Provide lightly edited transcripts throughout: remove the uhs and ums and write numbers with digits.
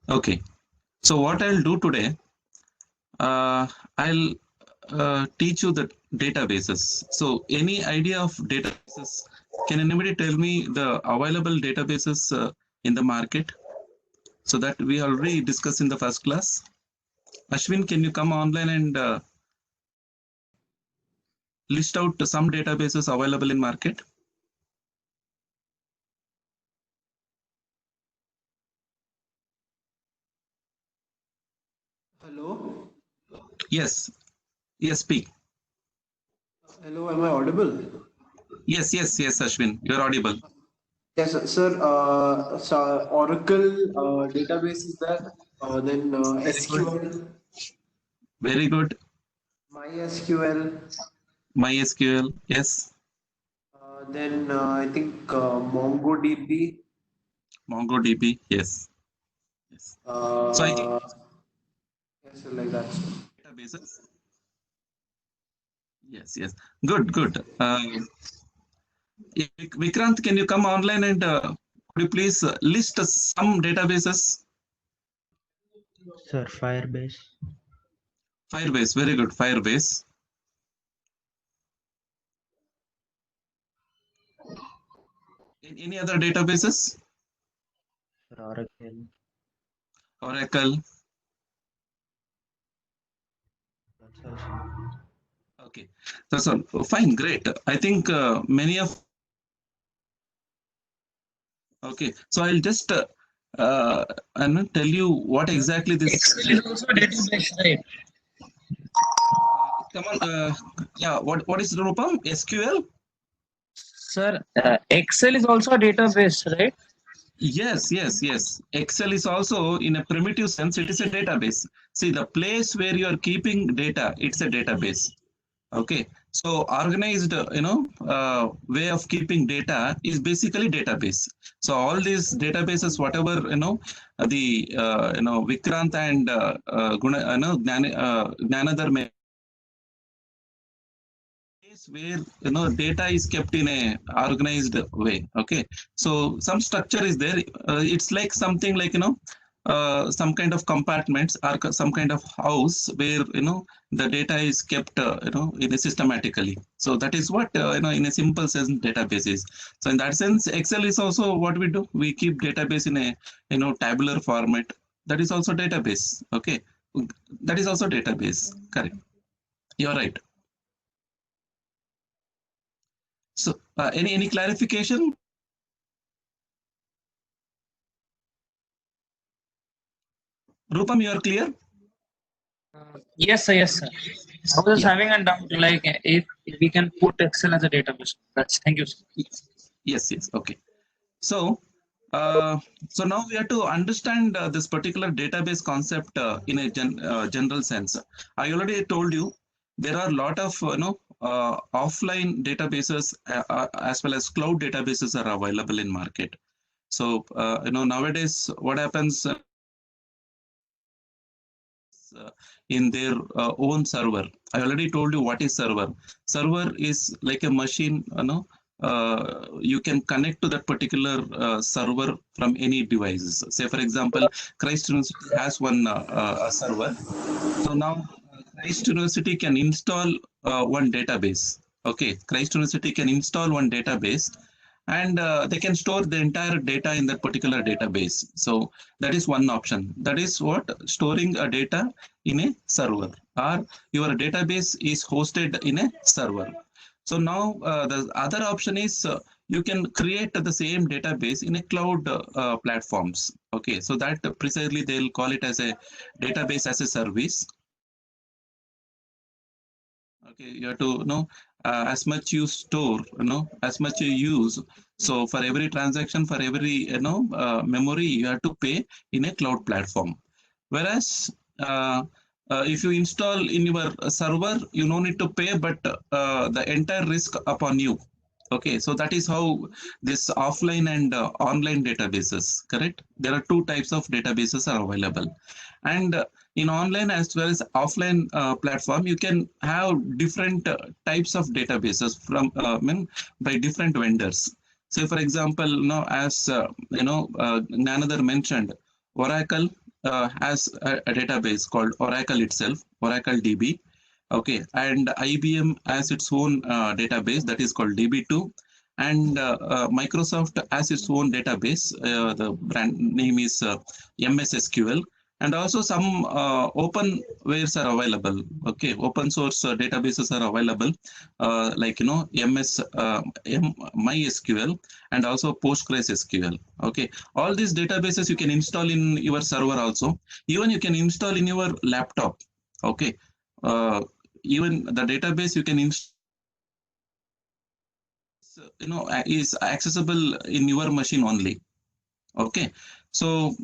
Okay. So what I'll do today, I'll teach you the databases. So any idea of databases? Can anybody tell me the available databases in the market? So that we already discussed in the first class. Ashwin, can you come online and list out some databases available in market? Hello. Yes. Yes, speak. Hello, am I audible? Yes, yes, yes, Ashwin, you're audible. Yes, sir. So Oracle database is there. Then Very good. SQL, Very good. MySQL. MySQL. Yes. Then I think MongoDB. MongoDB. Yes. Yes. So I think Uh, yes, like that. databases. Yes, yes. Good, good. Vikrant, can you come online and could you please list some databases? Sir, Firebase. Firebase. Very good. Firebase. Any other databases? Sir, Oracle. Oracle. That's all, sir. Okay. That's all. Fine. Great. I think many of. Okay. So I'll just I'm not tell you what Sir, exactly this Excel is also a database. database, right? Come on. Yeah. What is Rupam? SQL? Sir, Excel is also a database, right? Yes, yes, yes. Excel is also, in a primitive sense, it is a database. See, the place where you are keeping data, it's a database. Okay. So organized, way of keeping data is basically database. So all these databases, whatever, Vikrant and Gnanadhar where data is kept in a organized way. Okay, so some structure is there. It's like something like some kind of compartments or some kind of house where the data is kept in a systematically. So that is what in a simple sense database is. So in that sense Excel is also what we do. We keep database in a tabular format. That is also database. Okay, that is also database. Correct, you're right. So, any clarification? Rupam, you are clear? Yes, sir. Yes, sir. I was just Yeah. having a doubt, like if we can put Excel as a database. That's thank you, sir. Yes, yes. Okay. So, uh, so now we have to understand this particular database concept in a general sense. I already told you there are a lot of offline databases as well as cloud databases are available in market. So nowadays what happens in their own server. I already told you what is server. Server is like a machine, you can connect to that particular server from any devices. Say, for example, Christ University has one server. So now Christ University can install one database. Okay, Christ University can install one database and they can store the entire data in that particular database. So that is one option. That is what storing a data in a server, or your database is hosted in a server. So now the other option is you can create the same database in a cloud platforms. Okay, so that precisely they'll call it as a database as a service. Okay, you have to know as much you store, as much you use. So for every transaction, for every memory, you have to pay in a cloud platform. Whereas if you install in your server, you no need to pay, but the entire risk upon you. Okay, so that is how this offline and online databases, correct? There are two types of databases are available, and in online as well as offline platform, you can have different types of databases from by different vendors. Say, for example, as Nanadhar mentioned, Oracle. has a database called Oracle itself, Oracle DB. Okay, and IBM has its own database that is called DB2, and Microsoft has its own database. The brand name is MS SQL, and also some openwares are available. Okay, open source databases are available, like MySQL and also PostgreSQL. Okay, all these databases you can install in your server also. Even you can install in your laptop. Okay, even the database you can install is accessible in your machine only. Okay, so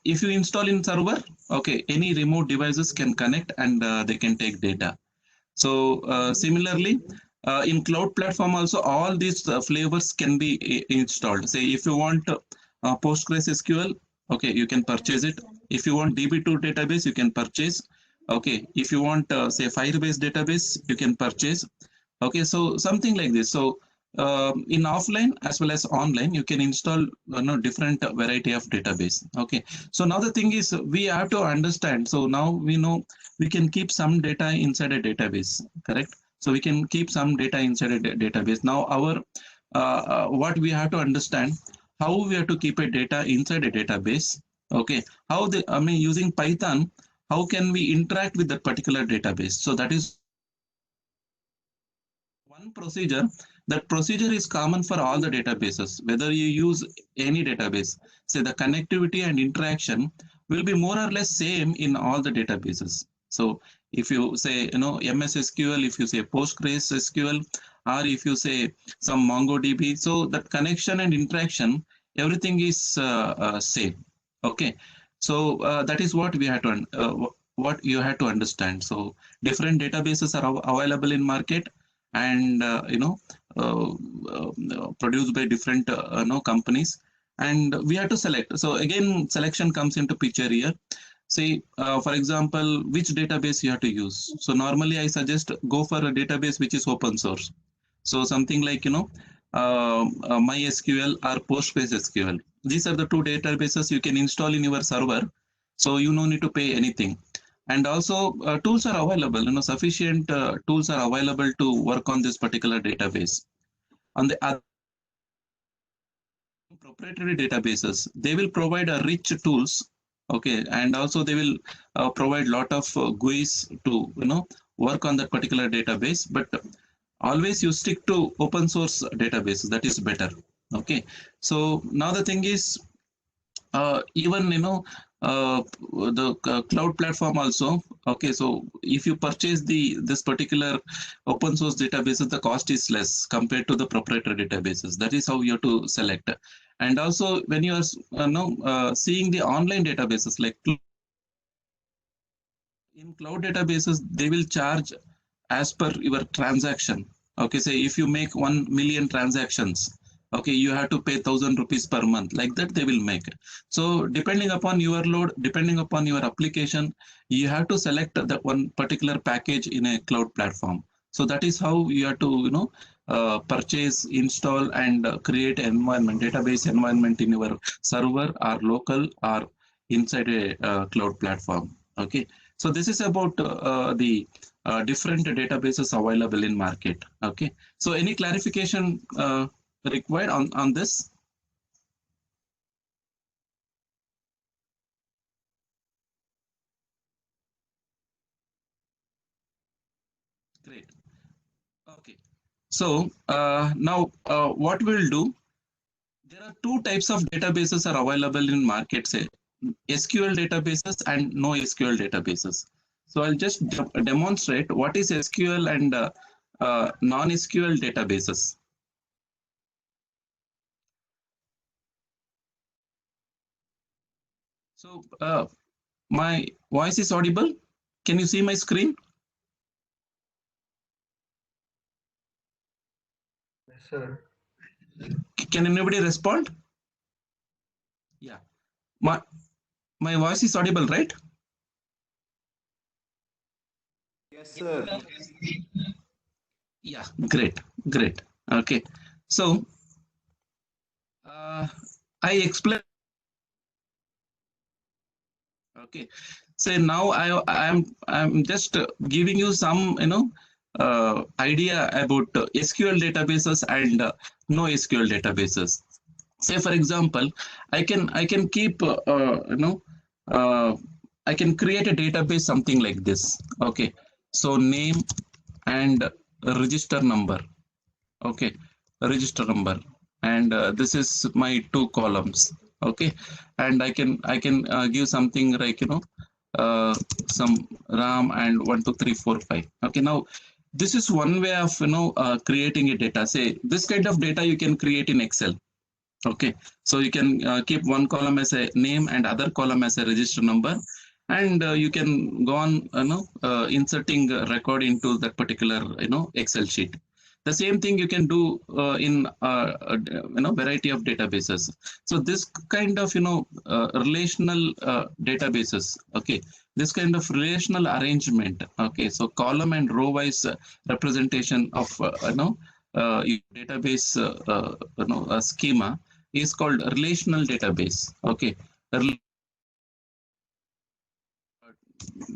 if you install in server, okay, any remote devices can connect and they can take data. So similarly, in cloud platform also, all these flavors can be installed. Say if you want PostgreSQL, okay, you can purchase it. If you want DB2 database, you can purchase. Okay, if you want say Firebase database, you can purchase. Okay, so something like this. So in offline as well as online, you can install different variety of database. Okay, so now the thing is we have to understand. So now we know we can keep some data inside a database, correct? So we can keep some data inside a database. Now our what we have to understand, how we have to keep a data inside a database. Okay, how the using Python, how can we interact with that particular database? So that is one procedure. That procedure is common for all the databases, whether you use any database. Say the connectivity and interaction will be more or less same in all the databases. So if you say MS SQL, if you say PostgreSQL, or if you say some MongoDB, so that connection and interaction, everything is same. Okay, so that is what we had to what you had to understand. So different databases are available in market, and produced by different companies, and we have to select. So again, selection comes into picture here. Say for example, which database you have to use. So normally I suggest go for a database which is open source. So something like MySQL or PostgreSQL. These are the two databases you can install in your server, so you no need to pay anything. And also tools are available, sufficient tools are available to work on this particular database. On the other, proprietary databases, they will provide a rich tools. Okay, and also they will provide lot of GUIs to work on that particular database, but always you stick to open source databases, that is better. Okay, so now the thing is even the cloud platform also. Okay, so if you purchase this particular open source databases, the cost is less compared to the proprietary databases. That is how you have to select. And also when you are seeing the online databases, like in cloud databases, they will charge as per your transaction. Okay, say if you make 1 million transactions, okay, you have to pay 1,000 rupees per month, like that they will make. So depending upon your load, depending upon your application, you have to select that one particular package in a cloud platform. So that is how you have to purchase, install, and create environment, database environment in your server or local or inside a cloud platform. Okay, so this is about the different databases available in market. Okay, so any clarification required on this? Great. Okay, so now what we'll do, there are two types of databases are available in market, say SQL databases and no SQL databases. So I'll just demonstrate what is SQL and non-SQL databases. So my voice is audible. Can you see my screen? Yes, sir. Can anybody respond? Yeah. My voice is audible, right? Yes, sir. Yeah, great, great. Okay, so I explained Okay, so now I'm just giving you some idea about SQL databases and no SQL databases. Say for example, I can keep uh, I can create a database something like this. Okay, so name and register number. Okay, register number, and this is my two columns. Okay, and I can give something like some ram and 1 2 3 4 5. Okay, now this is one way of creating a data. Say this kind of data you can create in Excel. Okay, so you can keep one column as a name and other column as a register number, and you can go on inserting a record into that particular Excel sheet. The same thing you can do in variety of databases. So this kind of relational databases. Okay, this kind of relational arrangement. Okay, so column and row wise representation of database schema is called relational database. Okay,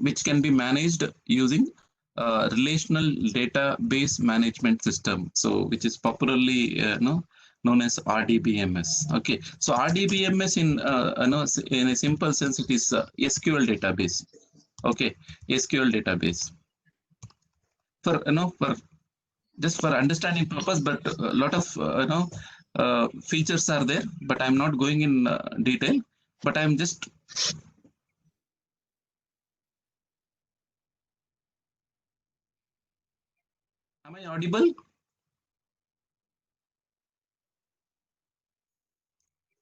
which can be managed using relational database management system. So which is popularly known as RDBMS. Okay, so RDBMS in a simple sense it is SQL database. Okay, SQL database for for just for understanding purpose, but a lot of features are there, but I'm not going in detail, but I'm just am I audible?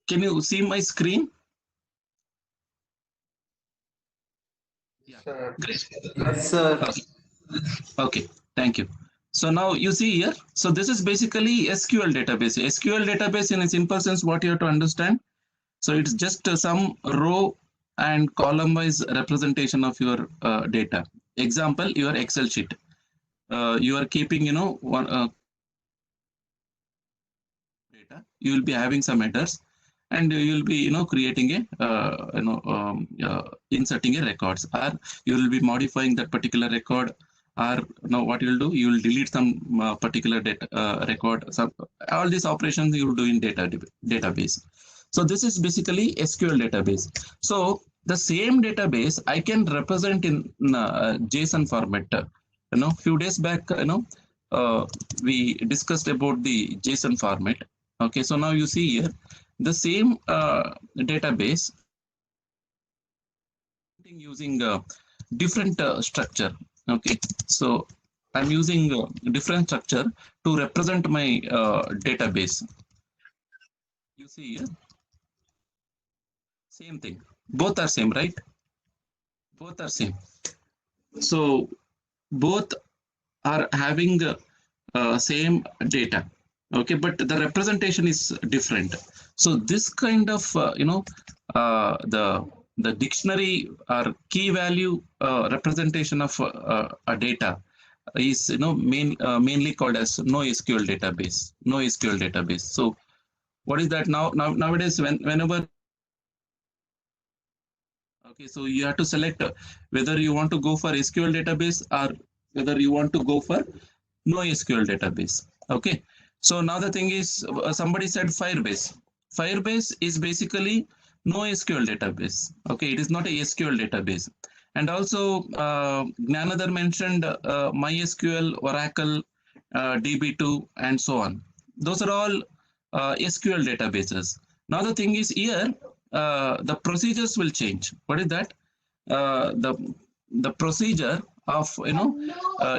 Can you see my screen? Yeah, Sir. great. Yes, sir. Okay. Okay, thank you. So now you see here, so this is basically SQL database. SQL database in a simple sense, what you have to understand. So it's just some row and column wise representation of your data. Example, your Excel sheet. You are keeping, one data. You will be having some headers, and you will be, creating a, inserting a records, or you will be modifying that particular record, or now what you will do, you will delete some particular data record. Some all these operations you will do in database. So this is basically SQL database. So the same database I can represent in JSON format. Few days back, we discussed about the JSON format. Okay, so now you see here the same database using different structure. Okay, so I'm using different structure to represent my database. You see here, same thing. Both are same, right? Both are same. So both are having same data. Okay, but the representation is different. So this kind of the dictionary or key value representation of a data is mainly called as NoSQL database. NoSQL database. So what is that nowadays whenever okay, so you have to select whether you want to go for SQL database or whether you want to go for NoSQL database. Okay, so now the thing is somebody said Firebase. Firebase is basically NoSQL database. Okay, it is not a SQL database. And also Gnanadhar mentioned MySQL, Oracle, DB2, and so on. Those are all SQL databases. Now the thing is here, the procedures will change. What is that? The procedure of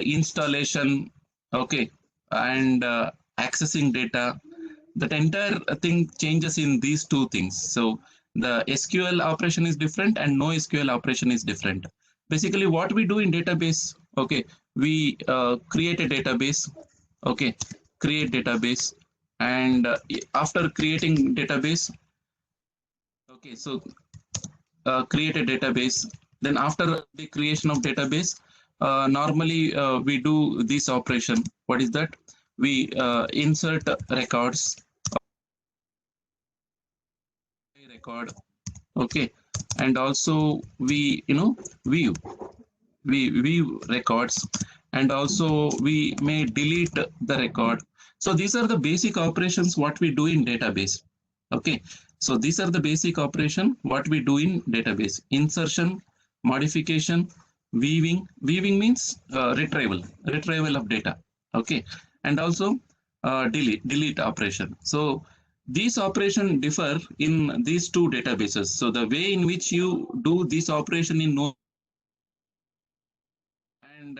installation, okay, and accessing data, that entire thing changes in these two things. So the SQL operation is different and NoSQL operation is different. Basically what we do in database, okay, we create a database, okay, create database, and after creating database, okay, so create a database. Then after the creation of database, normally we do this operation. What is that? We insert records, record, okay, and also we view records, and also we may delete the record. So these are the basic operations what we do in database. Okay, so these are the basic operation what we do in database: insertion, modification, viewing means retrieval of data. Okay, and also delete operation. So these operations differ in these two databases. So the way in which you do this operation in and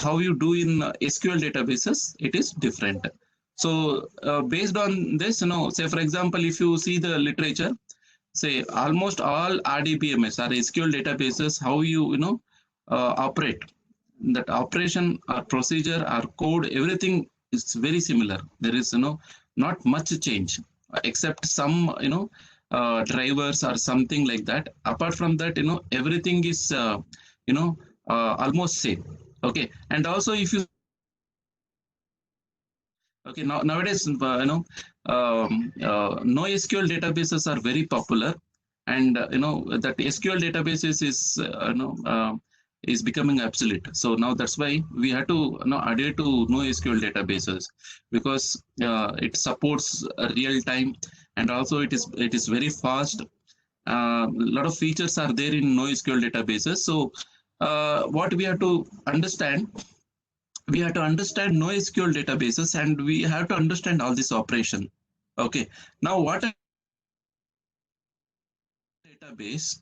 how you do in SQL databases, it is different. So based on this, say for example, if you see the literature, say almost all RDBMS or SQL databases, how you operate, that operation or procedure or code, everything is very similar. There is not much change except some drivers or something like that. Apart from that, everything is almost same. Okay, and also if you nowadays NoSQL databases are very popular, and that SQL databases is becoming obsolete. So now that's why we have to adhere to NoSQL databases, because it supports real time, and also it is very fast. A lot of features are there in NoSQL databases. So what we have to understand NoSQL databases, and we have to understand all this operation. Okay, now what a database?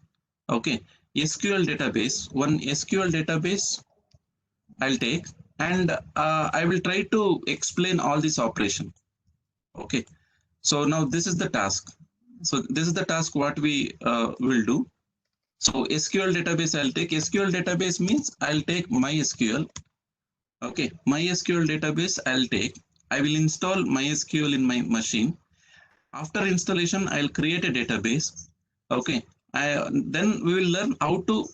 Okay, SQL database. One SQL database I'll take, and I will try to explain all this operation. Okay, so now this is the task. So this is the task what we will do. So SQL database I'll take. SQL database means I'll take MySQL. Okay, MySQL database I'll take. I will install MySQL in my machine. After installation, I'll create a database. Okay, then we will learn how to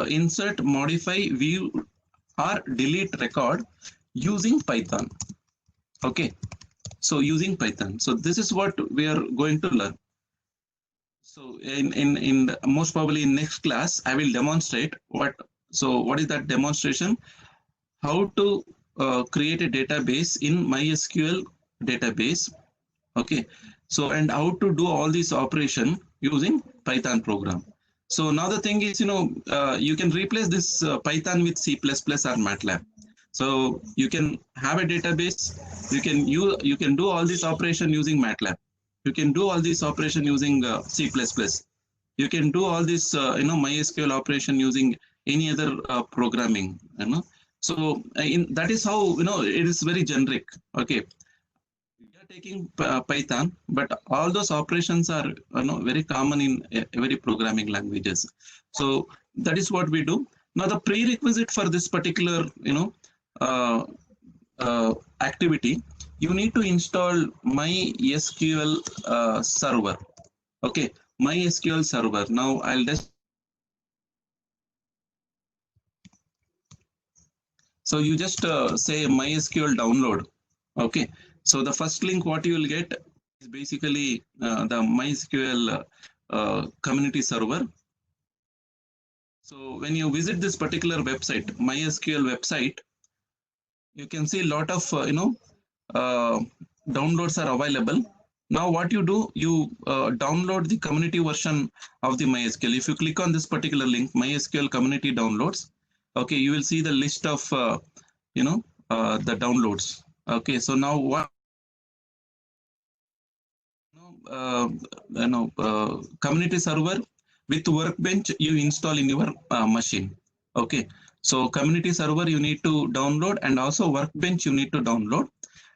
insert, modify, view, or delete record using Python. Okay, so using Python. So this is what we are going to learn. So in most probably in next class, I will demonstrate what. So what is that demonstration? How to create a database in MySQL database. Okay, so and how to do all this operation using Python program. So now the thing is, you can replace this Python with C++ or MATLAB. So you can have a database. You can do all this operation using MATLAB. You can do all this operation using C++. You can do all this MySQL operation using any other programming. So that is how it is very generic. Okay, we are taking Python, but all those operations are very common in every programming languages. So that is what we do. Now the prerequisite for this particular activity, you need to install MySQL server. Okay, MySQL server. Now I'll just. So you just say MySQL download. Okay, so the first link what you will get is basically the MySQL community server. So when you visit this particular website, MySQL website, you can see a lot of downloads are available. Now what you do, you download the community version of the MySQL. If you click on this particular link, MySQL community downloads, okay, you will see the list of the downloads. Okay, so now what community server with Workbench you install in your machine. Okay, so community server you need to download, and also Workbench you need to download,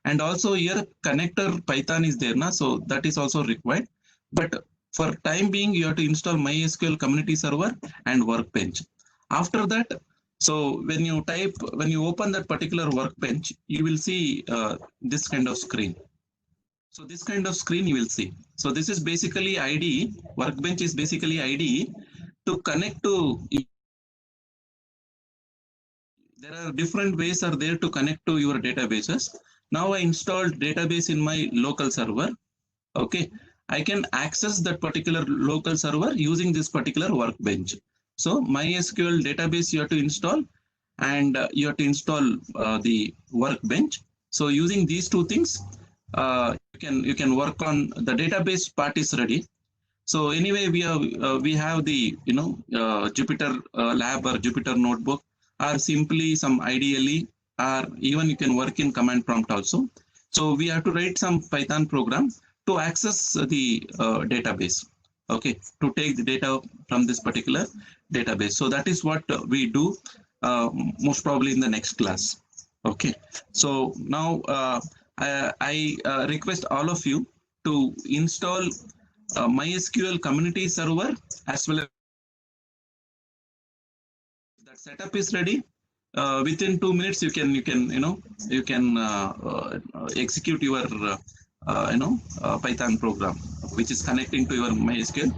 and also here connector Python is there now, so that is also required. But for time being, you have to install MySQL community server and Workbench. After that, so when you open that particular Workbench, you will see this kind of screen. So this kind of screen you will see. So this is basically IDE. Workbench is basically IDE to connect to. There are different ways are there to connect to your databases. Now I installed database in my local server. Okay, I can access that particular local server using this particular workbench. So MySQL database you have to install, and you have to install the workbench. So using these two things, you can work on the database part is ready. So anyway, we have the Jupyter Lab or Jupyter Notebook, or simply some ideally, or even you can work in command prompt also. So we have to write some Python program to access the database. Okay, to take the data from this particular database. So that is what we do most probably in the next class. Okay, so now I request all of you to install MySQL community server as well as that setup is ready. Within 2 minutes, you can execute your Python program which is connecting to your MySQL.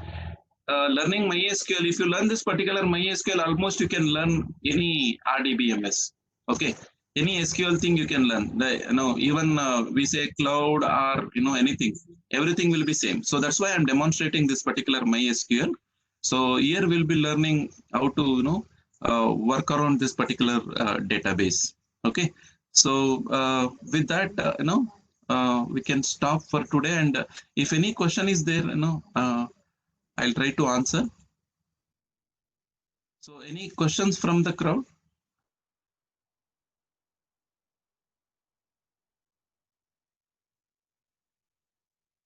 Learning MySQL, if you learn this particular MySQL, almost you can learn any RDBMS. Okay, any SQL thing you can learn. Even we say cloud or anything, everything will be same. So that's why I'm demonstrating this particular MySQL. So here we'll be learning how to work around this particular database. Okay, so with that we can stop for today, and if any question is there, I'll try to answer. So any questions from the crowd?